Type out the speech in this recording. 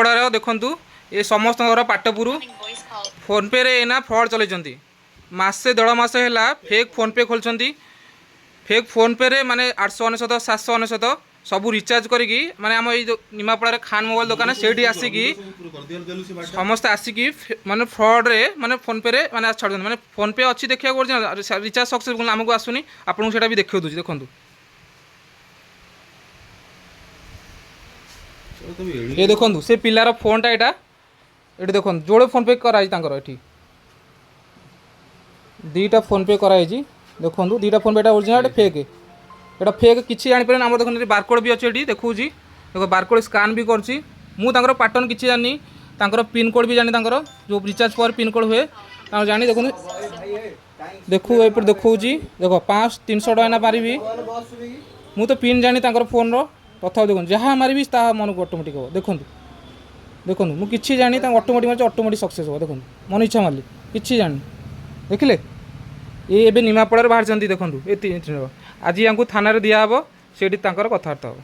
निमापड़ार देखु ये समस्त पाटपुर फोनपे रे ना फ्रड चलती मसे 1.5 मास है फेक फोनपे खोलुंट फेक फोनपे रे माने 899 799 सब रिचार्ज करी माने आम ये निमापड़ा खान मोबाइल दुकान से आसिकी समस्त आसिकी माने फ्रड रे माने फोनपे रे माने छाड़ माने फोनपे अच्छी देखा रिचार्ज सक्सेसफुल आमको आसुनी आपको सेटा भी देखा दूसरी देखो ये देखो से पिलार फोनटा यहाँ ये देखो जोड़े फोनपे कराई ये दीटा फोनपे कराई देखो दीटा फोनपे ओरिजिनल फेक एटा फेक किसी जापर आम देखो बारकोड भी अच्छे ये देखो देखो बारकोड स्कान भी करची मुझे पैटर्न किसी जानी पिन कोड भी जानी जो रिचार्ज पर पिन कोड हुए जानी देखो देखो ये देखो देखो 500-300 टका मारि मु तो पिन जानी फोन तथा देखो जहाँ मारि मन को ऑटोमेटिक हो देखो देखो मुझे किसी जानी ऑटोमेटिक मार्च ऑटोमेटिक सक्सेस हो देखो मन इच्छा मारली किसी जानी देखिले ये निमापड़ा बाहर देखो ये आज या थाना दिहब से कथबार्ता हो।